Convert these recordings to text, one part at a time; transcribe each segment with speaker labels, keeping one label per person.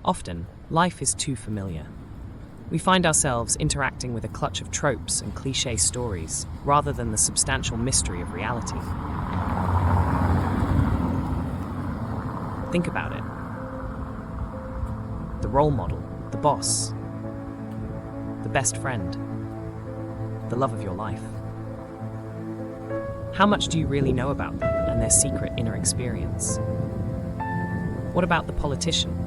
Speaker 1: Often, life is too familiar. We find ourselves interacting with a clutch of tropes and cliché stories rather than the substantial mystery of reality. Think about it. The role model, the boss, the best friend, the love of your life. How much do you really know about them and their secret inner experience? What about the politician,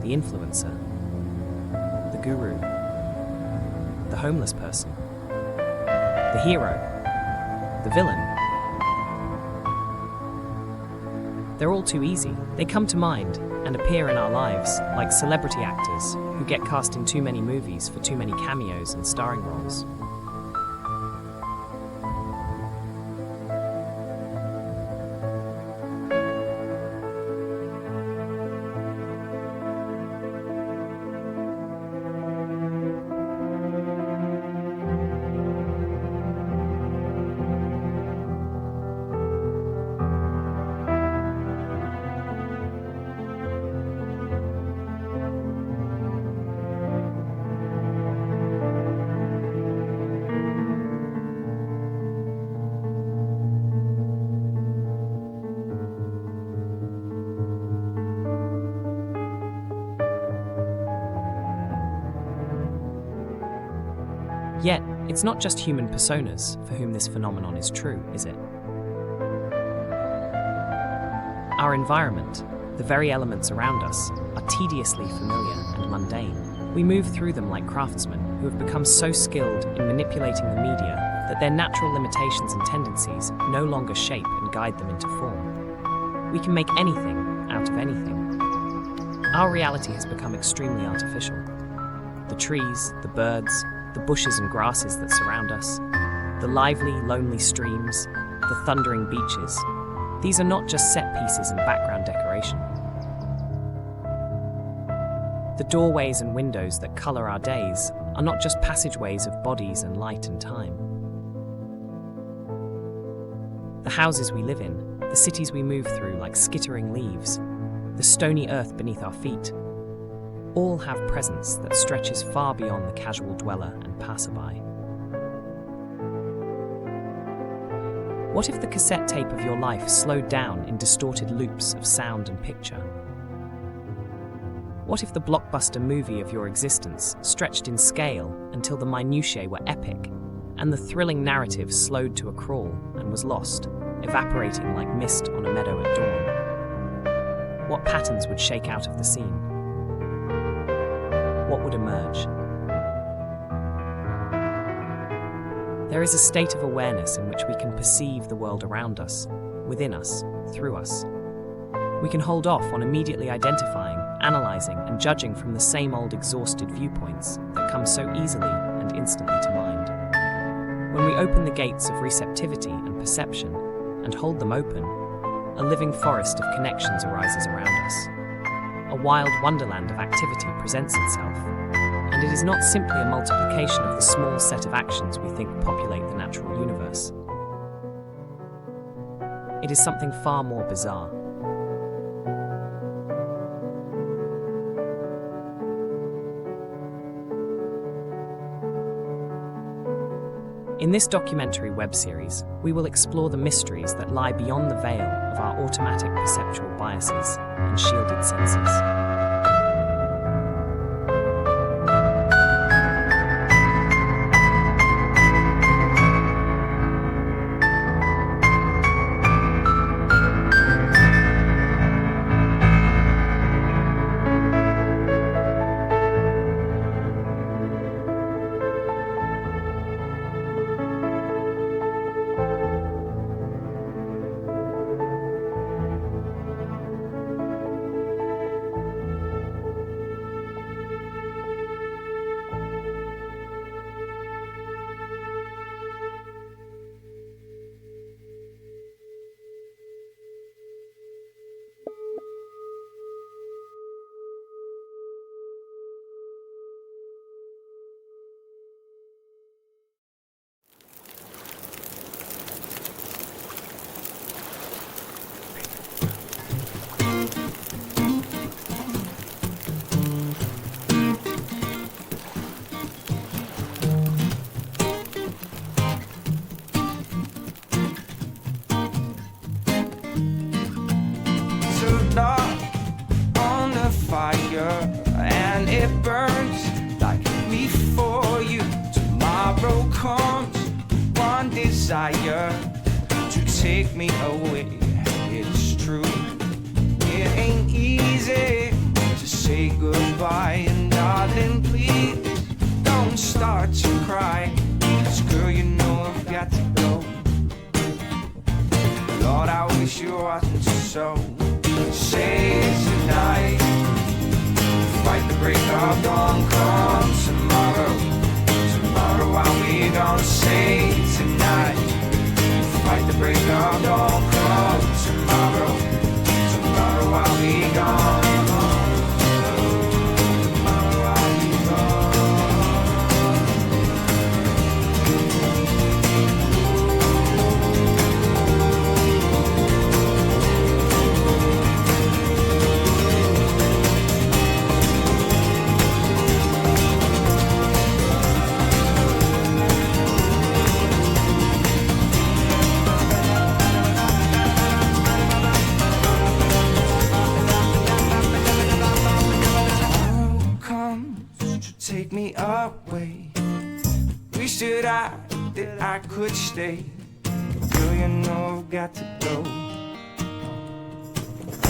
Speaker 1: the influencer, the guru, the homeless person, the hero, the villain? They're all too easy. They come to mind and appear in our lives like celebrity actors who get cast in too many movies for too many cameos and starring roles. Yet, it's not just human personas for whom this phenomenon is true, is it? Our environment, the very elements around us, are tediously familiar and mundane. We move through them like craftsmen who have become so skilled in manipulating the media that their natural limitations and tendencies no longer shape and guide them into form. We can make anything out of anything. Our reality has become extremely artificial. The trees, the birds, the bushes and grasses that surround us, the lively, lonely streams, the thundering beaches, these are not just set pieces and background decoration. The doorways and windows that colour our days are not just passageways of bodies and light and time. The houses we live in, the cities we move through like skittering leaves, the stony earth beneath our feet, all have presence that stretches far beyond the casual dweller and passerby. What if the cassette tape of your life slowed down in distorted loops of sound and picture? What if the blockbuster movie of your existence stretched in scale until the minutiae were epic, and the thrilling narrative slowed to a crawl and was lost, evaporating like mist on a meadow at dawn? What patterns would shake out of the scene? What would emerge? There is a state of awareness in which we can perceive the world around us, within us, through us. We can hold off on immediately identifying, analysing, and judging from the same old exhausted viewpoints that come so easily and instantly to mind. When we open the gates of receptivity and perception, and hold them open, a living forest of connections arises around us. A wild wonderland of activity presents itself, and it is not simply a multiplication of the small set of actions we think populate the natural universe. It is something far more bizarre. In this documentary web series, we will explore the mysteries that lie beyond the veil of our automatic perceptual biases and shielded senses.
Speaker 2: And it burns like before you. Tomorrow comes one desire to take me away. It's true, it ain't easy to say goodbye. And darling, please don't start to cry, 'cause girl, you know I've got to go. Lord, I wish it wasn't so. Say tonight, fight the break of dawn, come tomorrow. Tomorrow I'll be gone. Say tonight, fight the break of dawn, come tomorrow. Tomorrow I'll be gone. Tomorrow I'll be gone. Take me away. Wish that I could stay. Girl, you know I've got to go.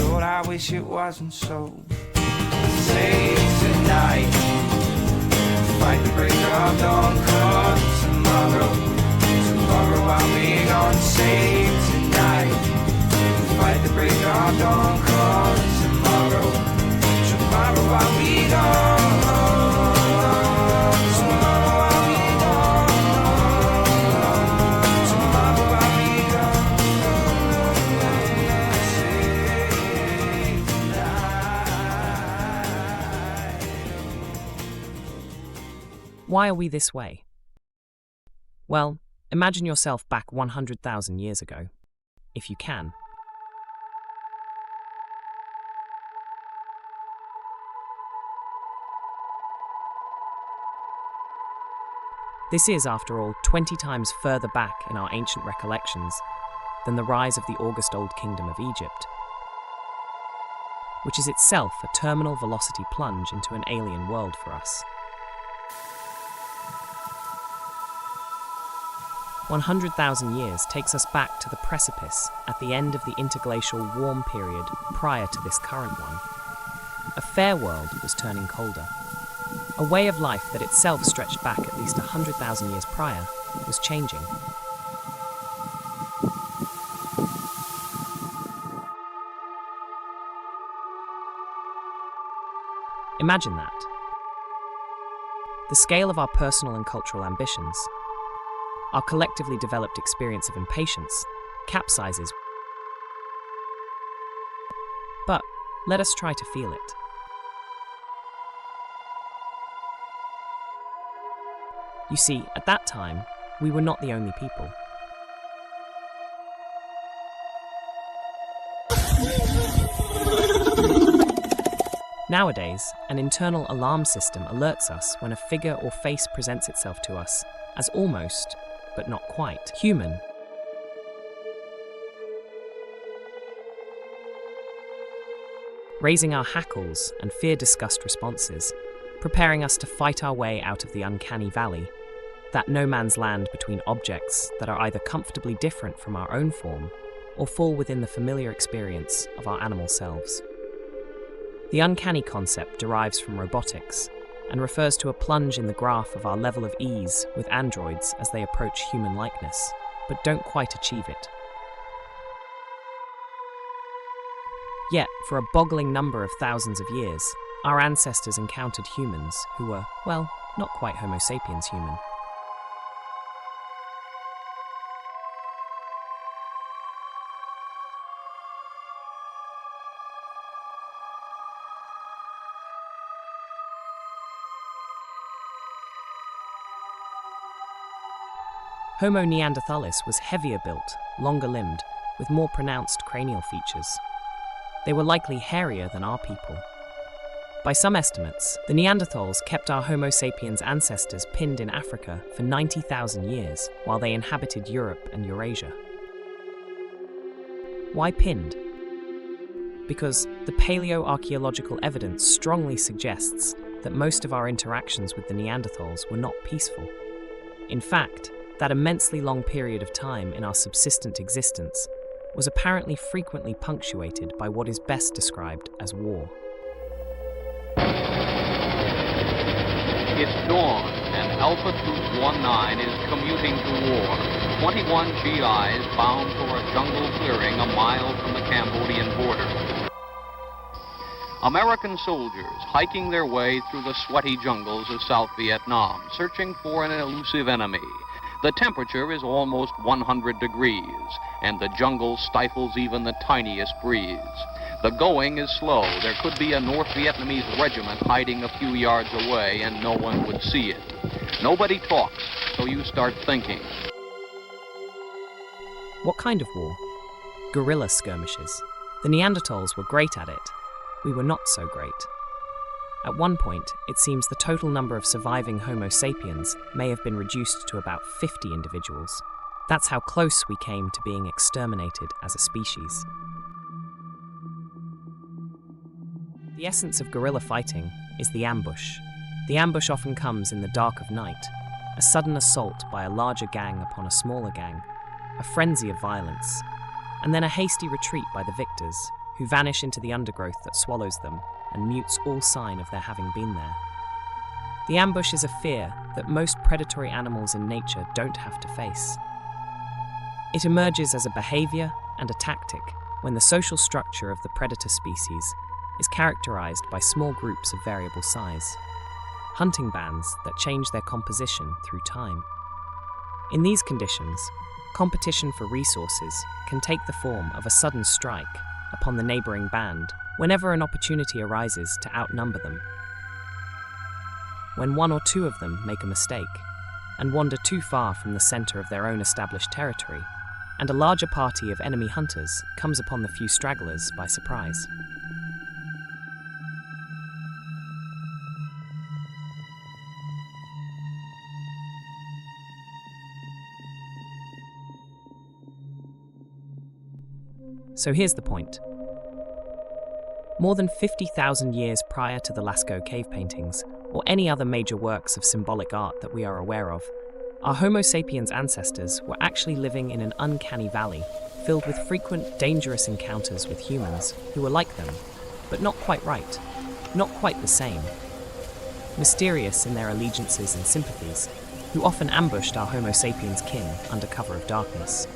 Speaker 2: Lord, I wish it wasn't so. Say tonight, fight the break of dawn, come tomorrow. Tomorrow I'll be gone. Say tonight, fight the break of dawn, come tomorrow. Tomorrow I'll be gone.
Speaker 1: Why are we this way? Well, imagine yourself back 100,000 years ago, if you can. This is, after all, 20 times further back in our ancient recollections than the rise of the august Old Kingdom of Egypt, which is itself a terminal velocity plunge into an alien world for us. 100,000 years takes us back to the precipice at the end of the interglacial warm period prior to this current one. A fair world was turning colder. A way of life that itself stretched back at least 100,000 years prior was changing. Imagine that. The scale of our personal and cultural ambitions, our collectively developed experience of impatience, capsizes. But let us try to feel it. You see, at that time, we were not the only people. Nowadays, an internal alarm system alerts us when a figure or face presents itself to us as almost, but not quite, human. Raising our hackles and fear-disgust responses, preparing us to fight our way out of the uncanny valley, that no man's land between objects that are either comfortably different from our own form or fall within the familiar experience of our animal selves. The uncanny concept derives from robotics and refers to a plunge in the graph of our level of ease with androids as they approach human likeness, but don't quite achieve it. Yet, for a boggling number of thousands of years, our ancestors encountered humans who were, well, not quite Homo sapiens human. Homo neanderthalis was heavier built, longer limbed, with more pronounced cranial features. They were likely hairier than our people. By some estimates, the Neanderthals kept our Homo sapiens ancestors pinned in Africa for 90,000 years while they inhabited Europe and Eurasia. Why pinned? Because the paleoarchaeological evidence strongly suggests that most of our interactions with the Neanderthals were not peaceful. In fact, that immensely long period of time in our subsistent existence was apparently frequently punctuated by what is best described as war.
Speaker 3: It's dawn, and Alpha Troop 19 is commuting to war. 21 GIs bound for a jungle clearing a mile from the Cambodian border. American soldiers hiking their way through the sweaty jungles of South Vietnam, searching for an elusive enemy. The temperature is almost 100 degrees, and the jungle stifles even the tiniest breeze. The going is slow. There could be a North Vietnamese regiment hiding a few yards away, and no one would see it. Nobody talks, so you start thinking.
Speaker 1: What kind of war? Guerrilla skirmishes. The Neanderthals were great at it. We were not so great. At one point, it seems the total number of surviving Homo sapiens may have been reduced to about 50 individuals. That's how close we came to being exterminated as a species. The essence of guerrilla fighting is the ambush. The ambush often comes in the dark of night, a sudden assault by a larger gang upon a smaller gang, a frenzy of violence, and then a hasty retreat by the victors, who vanish into the undergrowth that swallows them and mutes all sign of their having been there. The ambush is a fear that most predatory animals in nature don't have to face. It emerges as a behavior and a tactic when the social structure of the predator species is characterized by small groups of variable size, hunting bands that change their composition through time. In these conditions, competition for resources can take the form of a sudden strike upon the neighboring band whenever an opportunity arises to outnumber them. When one or two of them make a mistake and wander too far from the center of their own established territory, and a larger party of enemy hunters comes upon the few stragglers by surprise. So here's the point. More than 50,000 years prior to the Lascaux cave paintings, or any other major works of symbolic art that we are aware of, our Homo sapiens ancestors were actually living in an uncanny valley, filled with frequent, dangerous encounters with humans who were like them, but not quite right, not quite the same. Mysterious in their allegiances and sympathies, who often ambushed our Homo sapiens kin under cover of darkness.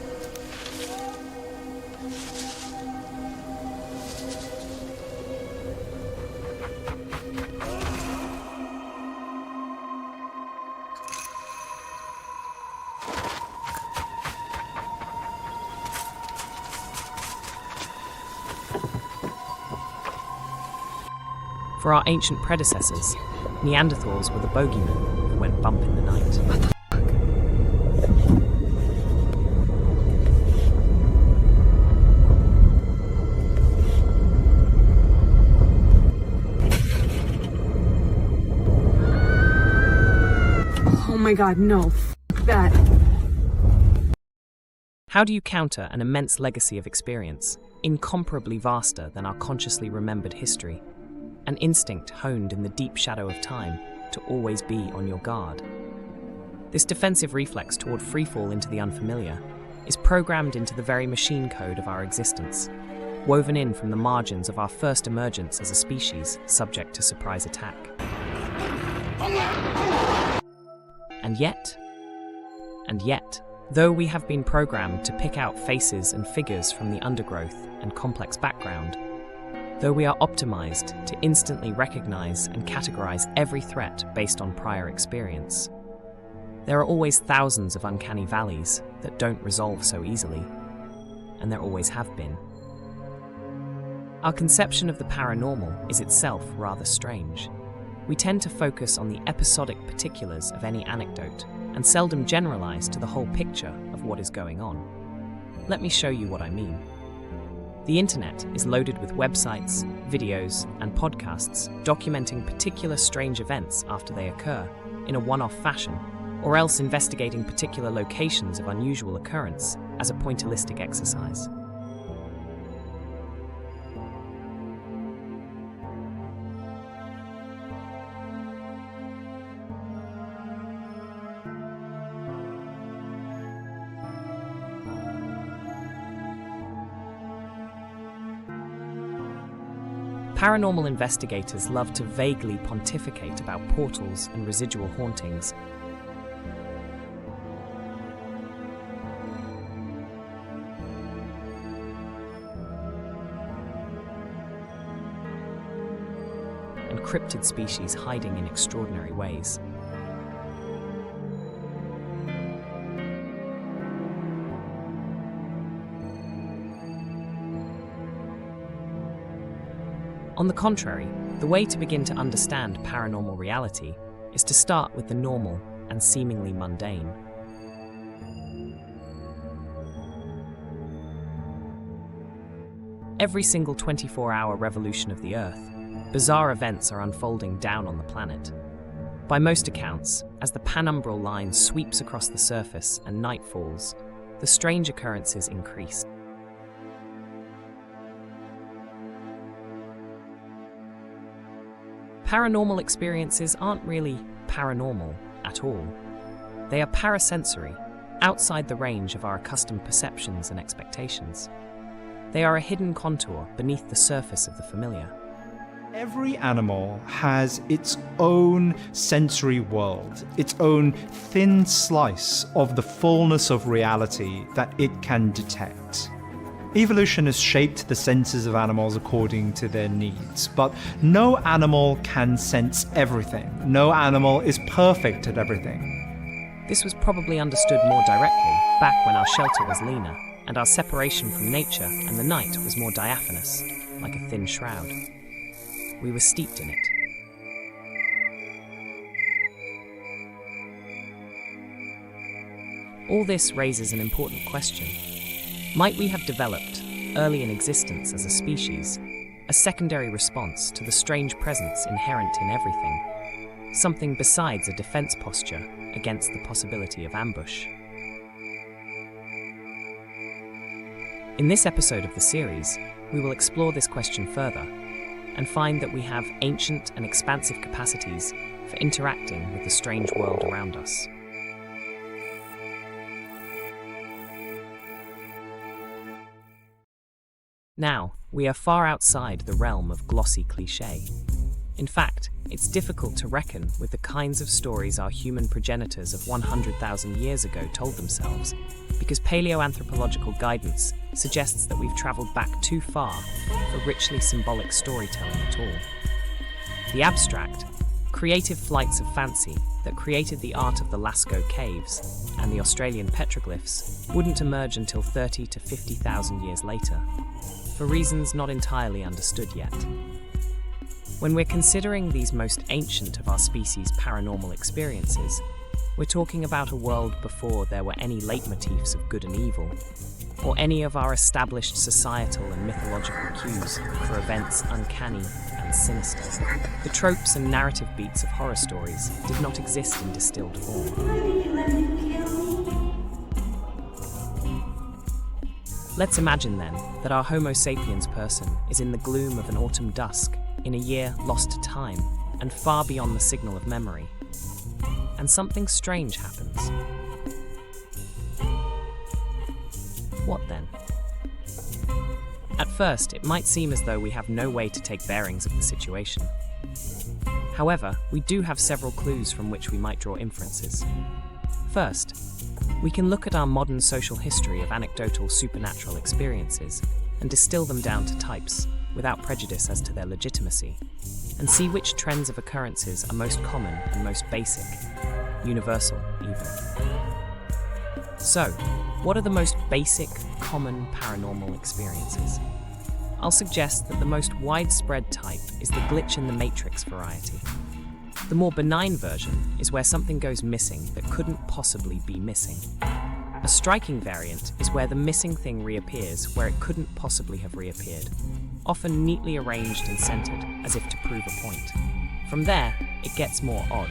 Speaker 1: For our ancient predecessors, Neanderthals were the bogeymen who went bump in the night.
Speaker 4: Oh my god, no. F*** that.
Speaker 1: How do you counter an immense legacy of experience, incomparably vaster than our consciously remembered history? An instinct honed in the deep shadow of time to always be on your guard. This defensive reflex toward freefall into the unfamiliar is programmed into the very machine code of our existence, woven in from the margins of our first emergence as a species subject to surprise attack. And yet, though we have been programmed to pick out faces and figures from the undergrowth and complex background, though we are optimized to instantly recognize and categorize every threat based on prior experience, there are always thousands of uncanny valleys that don't resolve so easily, and there always have been. Our conception of the paranormal is itself rather strange. We tend to focus on the episodic particulars of any anecdote and seldom generalize to the whole picture of what is going on. Let me show you what I mean. The internet is loaded with websites, videos, and podcasts documenting particular strange events after they occur in a one-off fashion, or else investigating particular locations of unusual occurrence as a pointillistic exercise. Paranormal investigators love to vaguely pontificate about portals and residual hauntings. And cryptid species hiding in extraordinary ways. On the contrary, the way to begin to understand paranormal reality is to start with the normal and seemingly mundane. Every single 24-hour revolution of the Earth, bizarre events are unfolding down on the planet. By most accounts, as the penumbral line sweeps across the surface and night falls, the strange occurrences increase. Paranormal experiences aren't really paranormal at all. They are parasensory, outside the range of our accustomed perceptions and expectations. They are a hidden contour beneath the surface of the familiar.
Speaker 4: Every animal has its own sensory world, its own thin slice of the fullness of reality that it can detect. Evolution has shaped the senses of animals according to their needs, but no animal can sense everything. No animal is perfect at everything.
Speaker 1: This was probably understood more directly back when our shelter was leaner, and our separation from nature and the night was more diaphanous, like a thin shroud. We were steeped in it. All this raises an important question. Might we have developed, early in existence as a species, a secondary response to the strange presence inherent in everything, something besides a defense posture against the possibility of ambush? In this episode of the series, we will explore this question further and find that we have ancient and expansive capacities for interacting with the strange world around us. Now, we are far outside the realm of glossy cliché. In fact, it's difficult to reckon with the kinds of stories our human progenitors of 100,000 years ago told themselves, because paleoanthropological guidance suggests that we've travelled back too far for richly symbolic storytelling at all. The abstract, creative flights of fancy that created the art of the Lascaux caves and the Australian petroglyphs wouldn't emerge until 30 to 50,000 years later, for reasons not entirely understood yet. When we're considering these most ancient of our species' paranormal experiences, we're talking about a world before there were any leitmotifs of good and evil, or any of our established societal and mythological cues for events uncanny and sinister. The tropes and narrative beats of horror stories did not exist in distilled form. Let's imagine then that our Homo sapiens person is in the gloom of an autumn dusk, in a year lost to time, and far beyond the signal of memory. And something strange happens. What then? At first, it might seem as though we have no way to take bearings of the situation. However, we do have several clues from which we might draw inferences. First, we can look at our modern social history of anecdotal supernatural experiences and distill them down to types, without prejudice as to their legitimacy, and see which trends of occurrences are most common and most basic, universal even. So, what are the most basic, common paranormal experiences? I'll suggest that the most widespread type is the glitch in the matrix variety. The more benign version is where something goes missing that couldn't possibly be missing. A striking variant is where the missing thing reappears where it couldn't possibly have reappeared, often neatly arranged and centered as if to prove a point. From there, it gets more odd.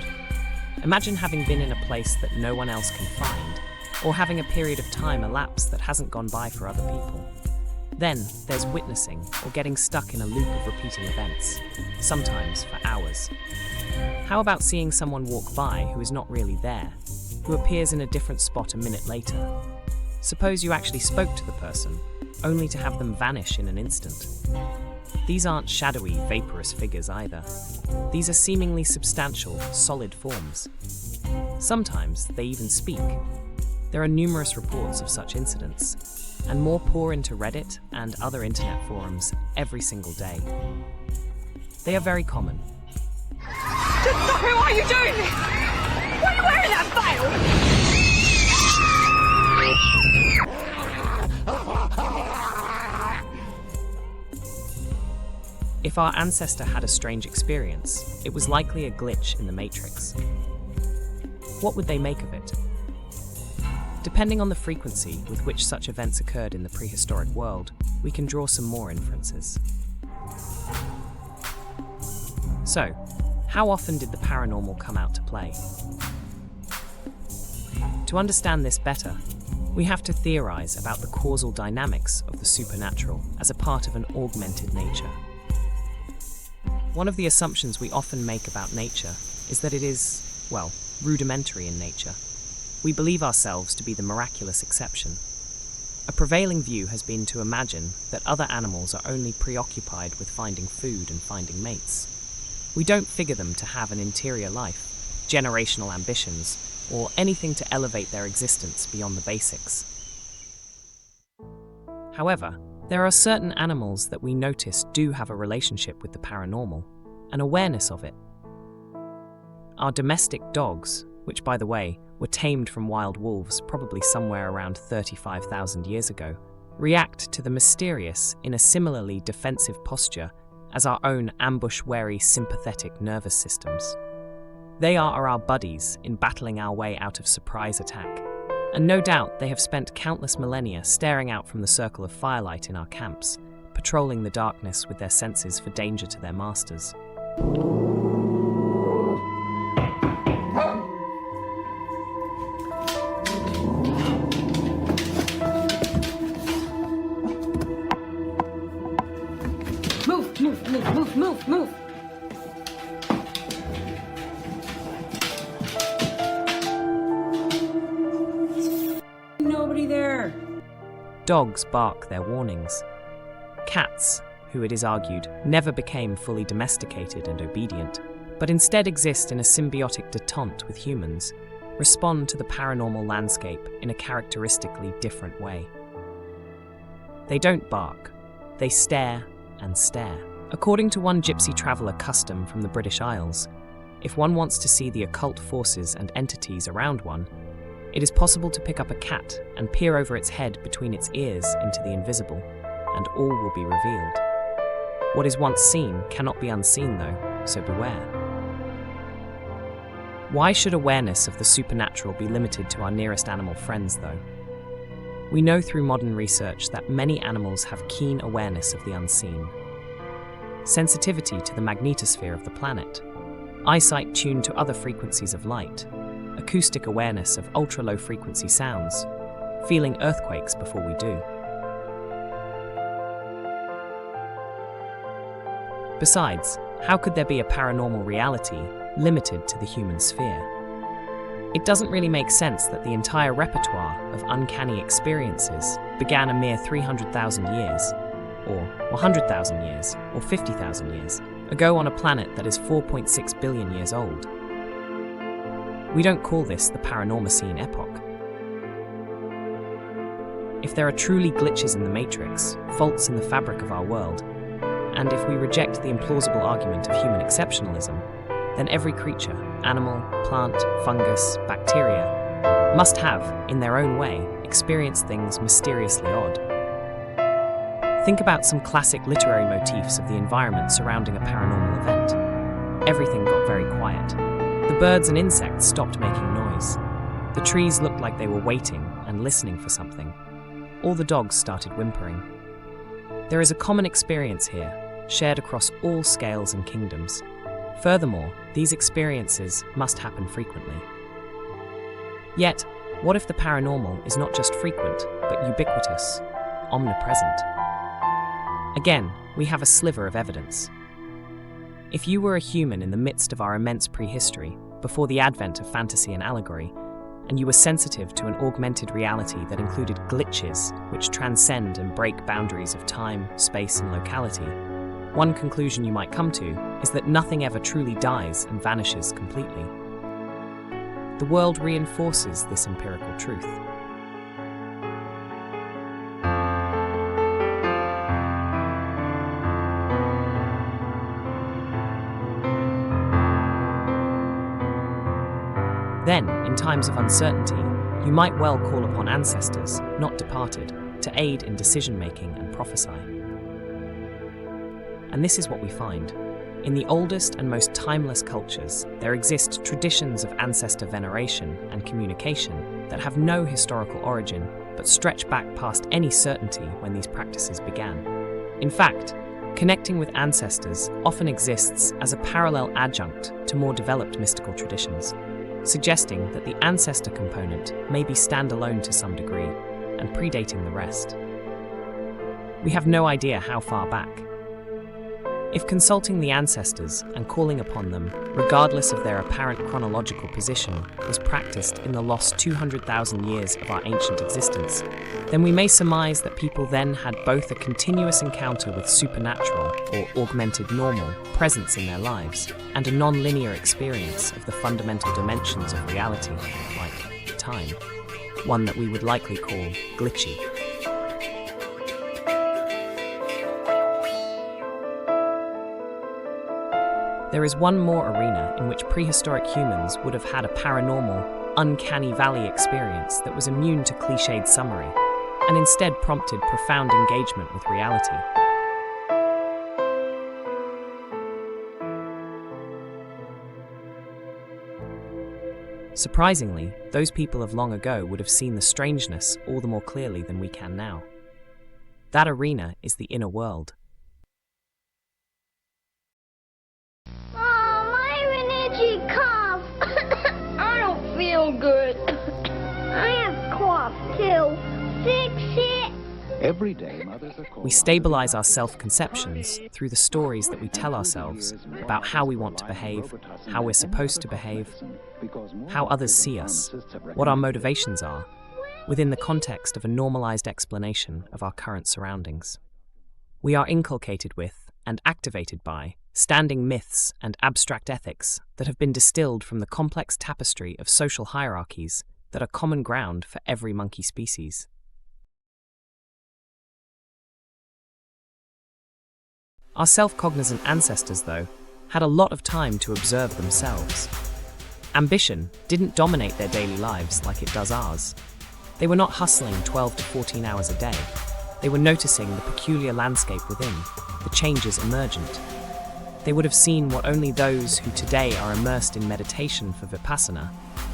Speaker 1: Imagine having been in a place that no one else can find, or having a period of time elapse that hasn't gone by for other people. Then there's witnessing or getting stuck in a loop of repeating events, sometimes for hours. How about seeing someone walk by who is not really there, who appears in a different spot a minute later? Suppose you actually spoke to the person, only to have them vanish in an instant. These aren't shadowy, vaporous figures either. These are seemingly substantial, solid forms. Sometimes they even speak. There are numerous reports of such incidents, and more pour into Reddit and other internet forums every single day. They are very common.
Speaker 5: Just stop it! Why are you doing this? Why are you wearing that veil?
Speaker 1: If our ancestor had a strange experience, it was likely a glitch in the matrix. What would they make of it? Depending on the frequency with which such events occurred in the prehistoric world, we can draw some more inferences. So, how often did the paranormal come out to play? To understand this better, we have to theorize about the causal dynamics of the supernatural as a part of an augmented nature. One of the assumptions we often make about nature is that it is, well, rudimentary in nature. We believe ourselves to be the miraculous exception. A prevailing view has been to imagine that other animals are only preoccupied with finding food and finding mates. We don't figure them to have an interior life, generational ambitions, or anything to elevate their existence beyond the basics. However, there are certain animals that we notice do have a relationship with the paranormal, an awareness of it. Our domestic dogs, which by the way, were tamed from wild wolves probably somewhere around 35,000 years ago, react to the mysterious in a similarly defensive posture as our own ambush-wary sympathetic nervous systems. They are our buddies in battling our way out of surprise attack, and no doubt they have spent countless millennia staring out from the circle of firelight in our camps, patrolling the darkness with their senses for danger to their masters.
Speaker 5: Move! Nobody there.
Speaker 1: Dogs bark their warnings. Cats, who it is argued never became fully domesticated and obedient, but instead exist in a symbiotic detente with humans, respond to the paranormal landscape in a characteristically different way. They don't bark, they stare and stare. According to one gypsy traveller custom from the British Isles, if one wants to see the occult forces and entities around one, it is possible to pick up a cat and peer over its head between its ears into the invisible, and all will be revealed. What is once seen cannot be unseen though, so beware. Why should awareness of the supernatural be limited to our nearest animal friends though? We know through modern research that many animals have keen awareness of the unseen. Sensitivity to the magnetosphere of the planet, eyesight tuned to other frequencies of light, acoustic awareness of ultra-low frequency sounds, feeling earthquakes before we do. Besides, how could there be a paranormal reality limited to the human sphere? It doesn't really make sense that the entire repertoire of uncanny experiences began a mere 300,000 years, or 100,000 years, or 50,000 years ago on a planet that is 4.6 billion years old. We don't call this the Paranormocene epoch. If there are truly glitches in the matrix, faults in the fabric of our world, and if we reject the implausible argument of human exceptionalism, then every creature, animal, plant, fungus, bacteria, must have, in their own way, experienced things mysteriously odd. Think about some classic literary motifs of the environment surrounding a paranormal event. Everything got very quiet. The birds and insects stopped making noise. The trees looked like they were waiting and listening for something. All the dogs started whimpering. There is a common experience here, shared across all scales and kingdoms. Furthermore, these experiences must happen frequently. Yet, what if the paranormal is not just frequent, but ubiquitous, omnipresent? Again, we have a sliver of evidence. If you were a human in the midst of our immense prehistory, before the advent of fantasy and allegory, and you were sensitive to an augmented reality that included glitches which transcend and break boundaries of time, space, and locality, one conclusion you might come to is that nothing ever truly dies and vanishes completely. The world reinforces this empirical truth. Then, in times of uncertainty, you might well call upon ancestors, not departed, to aid in decision-making and prophesy. And this is what we find. In the oldest and most timeless cultures, there exist traditions of ancestor veneration and communication that have no historical origin, but stretch back past any certainty when these practices began. In fact, connecting with ancestors often exists as a parallel adjunct to more developed mystical traditions, suggesting that the ancestor component may be standalone to some degree and predating the rest. We have no idea how far back. If consulting the ancestors and calling upon them, regardless of their apparent chronological position, was practiced in the lost 200,000 years of our ancient existence, then we may surmise that people then had both a continuous encounter with supernatural, or augmented normal, presence in their lives, and a non-linear experience of the fundamental dimensions of reality, like time, one that we would likely call glitchy. There is one more arena in which prehistoric humans would have had a paranormal, uncanny valley experience that was immune to cliched summary, and instead prompted profound engagement with reality. Surprisingly, those people of long ago would have seen the strangeness all the more clearly than we can now. That arena is the inner world.
Speaker 6: Feel good. I have cough too. Fix it.
Speaker 7: Every day, mothers are called.
Speaker 1: We stabilize our self-conceptions through the stories that we tell ourselves about how we want to behave, how we're supposed to behave, how others see us, what our motivations are, within the context of a normalized explanation of our current surroundings. We are inculcated with and activated by standing myths and abstract ethics that have been distilled from the complex tapestry of social hierarchies that are common ground for every monkey species. Our self-cognizant ancestors, though, had a lot of time to observe themselves. Ambition didn't dominate their daily lives like it does ours. They were not hustling 12 to 14 hours a day. They were noticing the peculiar landscape within, the changes emergent. They would have seen what only those who today are immersed in meditation for vipassana,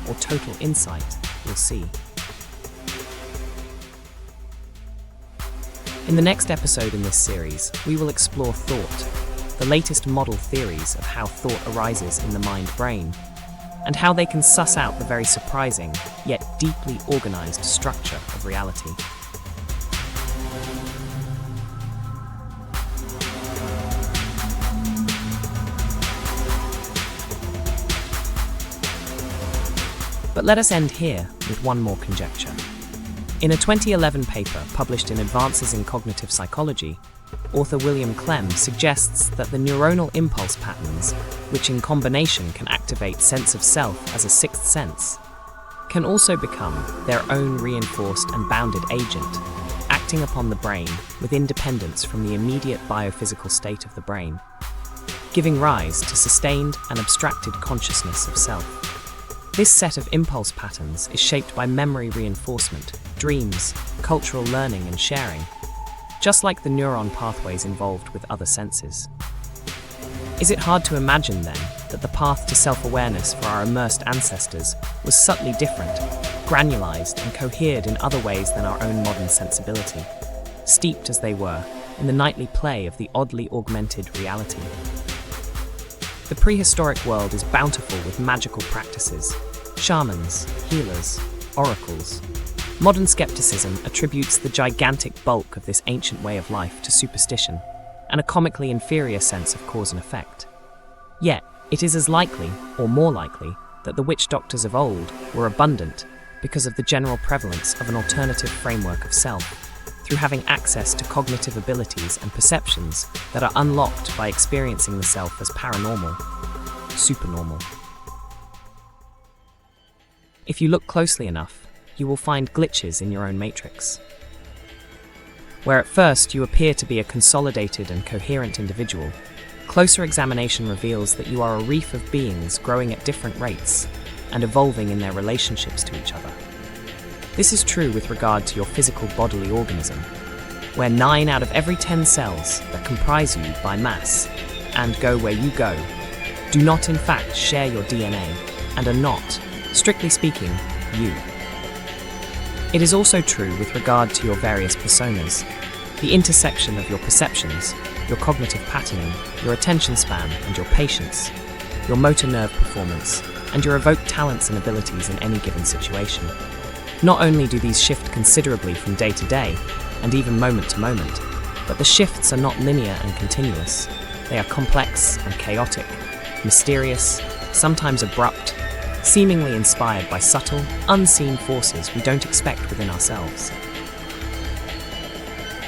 Speaker 1: or total insight, will see. In the next episode in this series, we will explore thought, the latest model theories of how thought arises in the mind-brain, and how they can suss out the very surprising, yet deeply organized structure of reality. But let us end here with one more conjecture. In a 2011 paper published in Advances in Cognitive Psychology, author William Clem suggests that the neuronal impulse patterns, which in combination can activate sense of self as a sixth sense, can also become their own reinforced and bounded agent, acting upon the brain with independence from the immediate biophysical state of the brain, giving rise to sustained and abstracted consciousness of self. This set of impulse patterns is shaped by memory reinforcement, dreams, cultural learning and sharing, just like the neuron pathways involved with other senses. Is it hard to imagine, then, that the path to self-awareness for our immersed ancestors was subtly different, granularized and cohered in other ways than our own modern sensibility, steeped as they were in the nightly play of the oddly augmented reality? The prehistoric world is bountiful with magical practices, shamans, healers, oracles. Modern skepticism attributes the gigantic bulk of this ancient way of life to superstition and a comically inferior sense of cause and effect. Yet, it is as likely, or more likely, that the witch doctors of old were abundant because of the general prevalence of an alternative framework of self, through having access to cognitive abilities and perceptions that are unlocked by experiencing the self as paranormal, supernormal. If you look closely enough, you will find glitches in your own matrix. Where at first you appear to be a consolidated and coherent individual, closer examination reveals that you are a reef of beings growing at different rates and evolving in their relationships to each other. This is true with regard to your physical bodily organism, where 9 out of every 10 cells that comprise you by mass and go where you go do not in fact share your DNA and are not, strictly speaking, you. It is also true with regard to your various personas, the intersection of your perceptions, your cognitive patterning, your attention span and your patience, your motor nerve performance, and your evoked talents and abilities in any given situation. Not only do these shift considerably from day to day, and even moment to moment, but the shifts are not linear and continuous. They are complex and chaotic, mysterious, sometimes abrupt, seemingly inspired by subtle, unseen forces we don't expect within ourselves.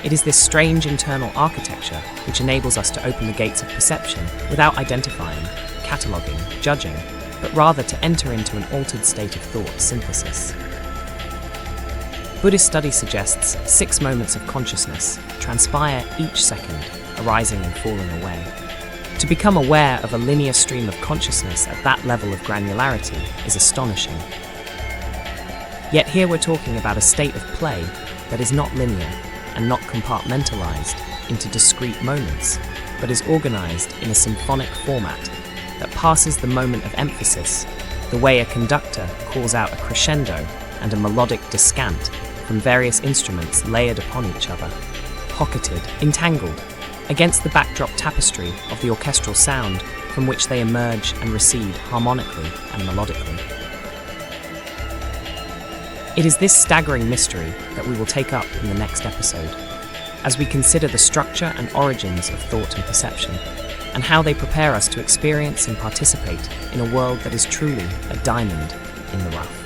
Speaker 1: It is this strange internal architecture which enables us to open the gates of perception without identifying, cataloguing, judging, but rather to enter into an altered state of thought synthesis. Buddhist study suggests 6 moments of consciousness transpire each second, arising and falling away. To become aware of a linear stream of consciousness at that level of granularity is astonishing. Yet here we're talking about a state of play that is not linear and not compartmentalized into discrete moments, but is organized in a symphonic format that passes the moment of emphasis, the way a conductor calls out a crescendo and a melodic descant from various instruments layered upon each other, pocketed, entangled, against the backdrop tapestry of the orchestral sound from which they emerge and recede harmonically and melodically. It is this staggering mystery that we will take up in the next episode, as we consider the structure and origins of thought and perception, and how they prepare us to experience and participate in a world that is truly a diamond in the rough.